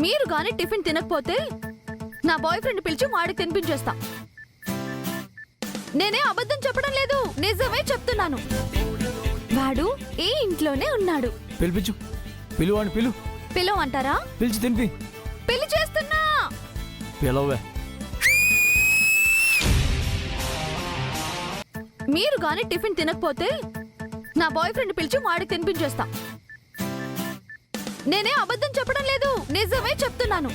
మీరు గాని టిఫిన్ తినకపోతే నా బాయ్ ఫ్రెండ్ పిలిచి వాడికి తినిపించేస్తా. నేనే అబద్ధం చెప్పడం లేదు, నిజమే చెప్తున్నాను. వాడు ఈ ఇంట్లోనే ఉన్నాడు. పిలిపించు, పిలువాని పిలు. పిలవంటారా? పిలిచి తినిపి. పెళ్లి చేస్తున్నా. పిలవే. మీరు గాని టిఫిన్ తినకపోతే నా బాయ్ ఫ్రెండ్ పిలిచి వాడికి తినిపించేస్తా. నేనే అబద్ధం చెప్పడం లేదు, నిజమే చెప్తున్నాను.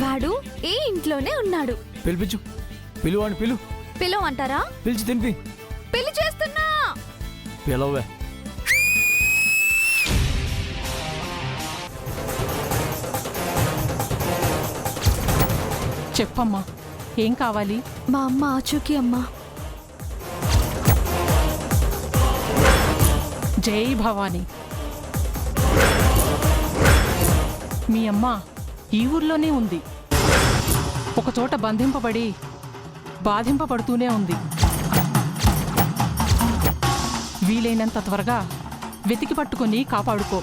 వాడు ఈ ఇంట్లోనే ఉన్నాడు. పిలిపించు, పిలువాని పిలు. పిలవంటారా? పిలిచి తినిపి. పెళ్లి చేస్తున్నా. పిలవే. చెప్పమ్మా, ఏం కావాలి? మా అమ్మ ఆచూకీ అమ్మా. జై భవానీ. మీ అమ్మ ఈ ఊర్లోనే ఉంది. ఒకచోట బంధింపబడి బాధింపబడుతూనే ఉంది. వీలైనంత త్వరగా వెతికి పట్టుకొని కాపాడుకో.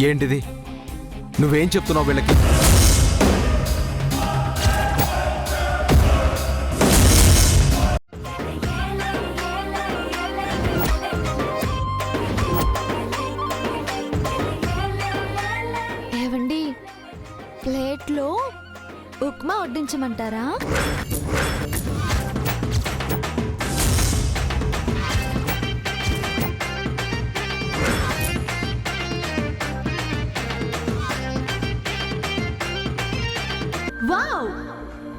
ఏంటిది? నువ్వేం చెప్తున్నావు వీళ్ళకి? ఏవండి, ప్లేట్లో ఉప్మా వడ్డించమంటారా? వావ్!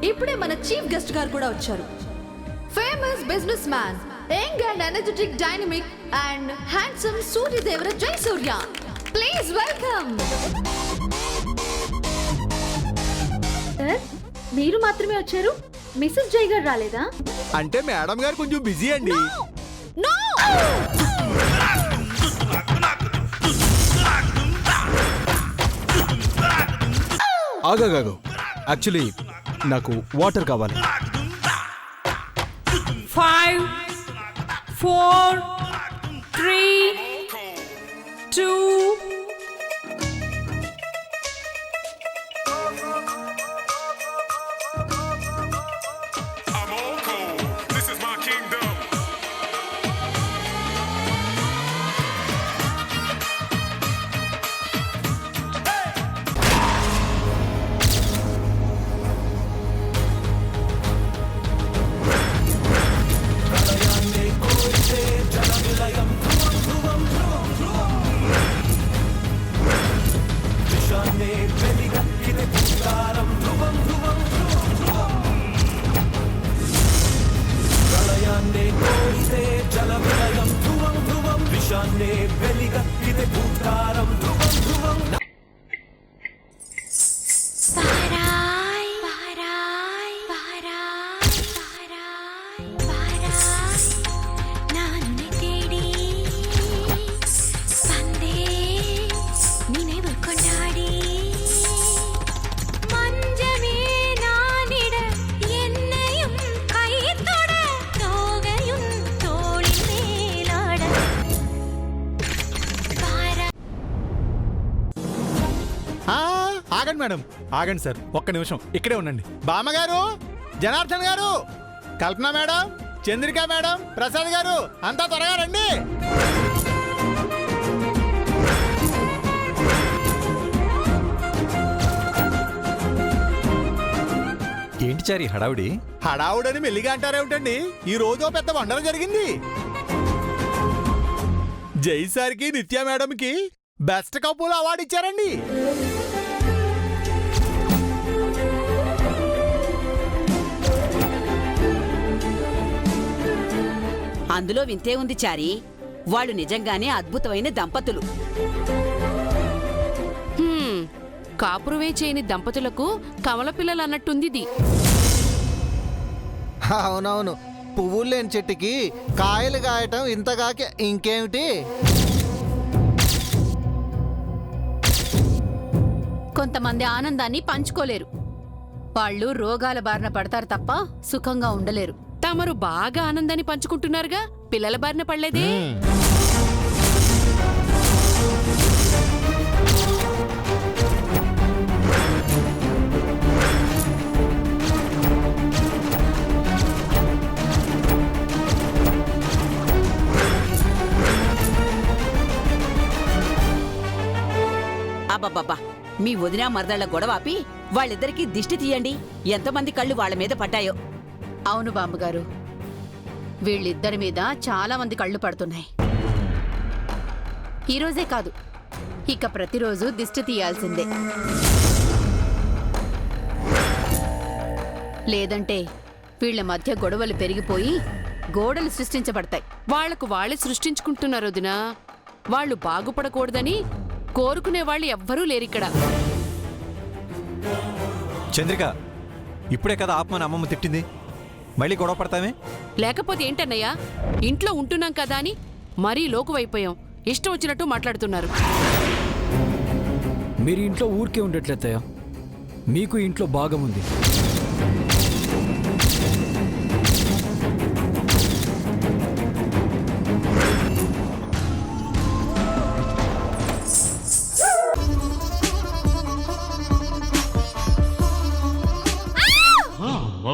ఇప్పుడే మన చీఫ్ గెస్ట్ గారు కూడా వచ్చారు. Famous businessman, young and energetic, dynamic and handsome Suryadevara Jayasurya. Please welcome. Sir, మీరు మాత్రమే వచ్చారు, మిస్సెస్ జై గారు రాలేదా? అంటే మేడం గారు కొంచెం బిజీ అండి. నో! ఆగాగాగు, యాక్చువల్లీ నాకు వాటర్ కావాలి. 5, 4, 3, 2. I'm on cold. This is my kingdom. ఆగండి మేడం, ఆగండి సార్, ఒక్క నిమిషం ఇక్కడే ఉండండి. బామ్మగారు, జనార్దన్ గారు, కల్పన మేడం, చంద్రిక మేడం, ప్రసాద్ గారు, అంతా త్వరగా రండి. ఏంటి చారి హడావుడి? హడావుడని మెల్లిగా అంటారేమిటండి? ఈ రోజు పెద్ద వండర జరిగింది. జై సార్కి, నిత్య మేడంకి బెస్ట్ కపుల్ అవార్డు ఇచ్చారండి. అందులో వింతే ఉంది చారి, వాళ్ళు నిజంగానే అద్భుతమైన దంపతులు. కాపురవే చేయని దంపతులకు కవల పిల్లలు అన్నట్టుంది. అవునవును, పువ్వులు లేని చెట్టుకి కాయలు కాయటం ఇంతగాకే ఇంకేమిటి? కొంతమంది ఆనందాన్ని పంచుకోలేరు. వాళ్ళు రోగాల బారిన పడతారు తప్ప సుఖంగా ఉండలేరు. తమరు బాగా ఆనందాన్ని పంచుకుంటున్నారుగా, పిల్లల బారిన పడలేదే. అబ్బబ్బబ్బా, మీ వదినా మరదళ్ల గొడవాపి వాళ్ళిద్దరికీ దిష్టి తీయండి. ఎంతమంది కళ్ళు వాళ్ళ మీద పడ్డాయో. అవును బామ్మగారు, వీళ్ళిద్దరి మీద చాలా మంది కళ్ళు పడుతున్నాయి. ఈరోజే కాదు, ఇక ప్రతిరోజు దిష్టి తీయాల్సిందే. లేదంటే వీళ్ళ మధ్య గొడవలు పెరిగిపోయి గోడలు సృష్టించబడతాయి. వాళ్లకు వాళ్ళే సృష్టించుకుంటున్నారు వదినా. వాళ్ళు బాగుపడకూడదని కోరుకునే వాళ్ళు ఎవ్వరూ లేరిక్కడ. చంద్రిక, ఇప్పుడే కదా ఆత్మని అమ్మమ్మ తిట్టింది, మళ్ళీ గొడవ పడతామే? లేకపోతే ఏంటన్నయ్యా, ఇంట్లో ఉంటున్నాం కదా అని మరీ లోకువైపోయాం. ఇష్టం వచ్చినట్టు మాట్లాడుతున్నారు. మీరు ఇంట్లో ఊరికే ఉండట్లేదయ్యా, మీకు ఇంట్లో భాగం ఉంది.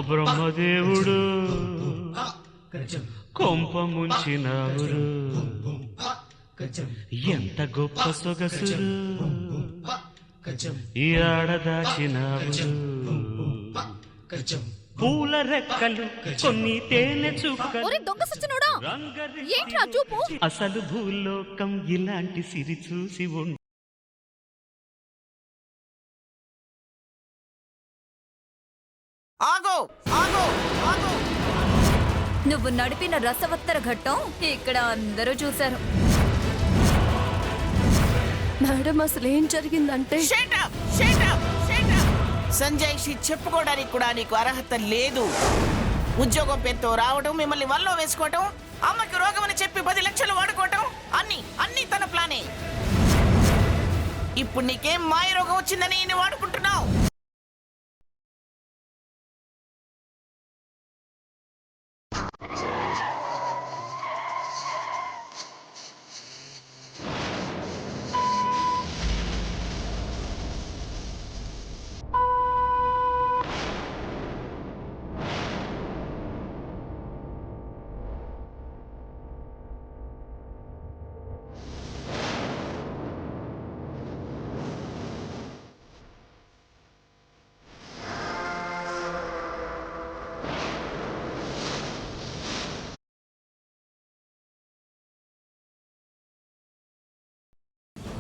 బ్రహ్మదేవుడు కొంప ముంచినావురు, ఎంత గొప్ప సొగసురు ఈ ఆడదాచినావురు. పూల రెక్కలు కొన్ని తేనె చుక్కలు, అసలు భూలోకం ఇలాంటి సిరి చూసి ఉండు. ఆగో ఆగో ఆగో! నువ్వు నడిపిన రసవత్తర ఘట్టం ఇక్కడ అందరూ చూశారు. మేడం, అసలు ఏం జరిగిందంటే సంజయ్ శ్రీ చెప్పుకోవడానికి కూడా నీకు అర్హత లేదు. ఉద్యోగం పేరుతో రావడం, మిమ్మల్ని వల్లో వేసుకోవటం, అమ్మకి రోగం అని చెప్పి 10 లక్షలు వాడుకోవటం, అన్ని తన ప్లానే. ఇప్పుడు నీకేం మాయ రోగం వచ్చిందని ఈయన వాడుకుంటున్నావు.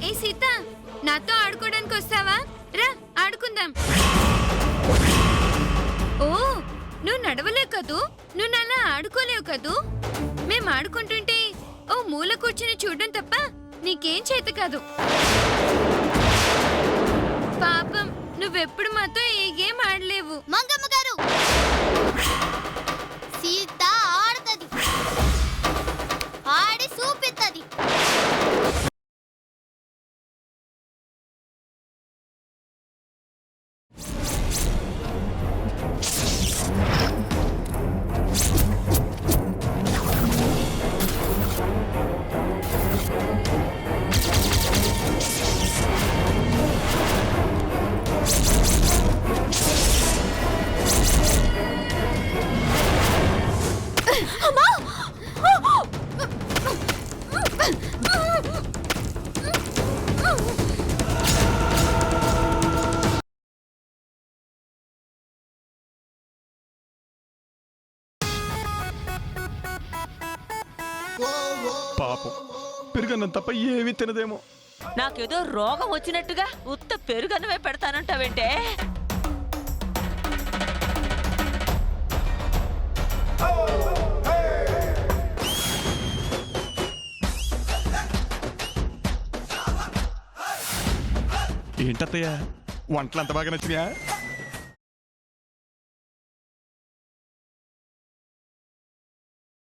ఏ సీత, నాతో ఆడుకోవడానికి వస్తావా? రా ఆడుకుందాం. ఓ, నువ్వు నడవలేవు కదూ, నువ్వు నాలా ఆడుకోలేవు కదూ. మేం ఆడుకుంటుంటే ఓ మూల కూర్చుని చూడడం తప్ప నీకేం చేత కాదు. పాపం, నువ్వెప్పుడు మాతో ఏ గేమ్ ఆడలేవు. మంగమ్మ గారు, సీత ఆడుతుంది, ఆడి చూపిస్తుంది. పాపం, పెరుగన్నం తప్ప ఏమీ తినదేమో. నాకేదో రోగం వచ్చినట్టుగా ఉత్త పెరుగన్నమే పెడతానంటావేంటే? ఏంటత్తయ్య, వంటలు అంత బాగా నచ్చినాయా?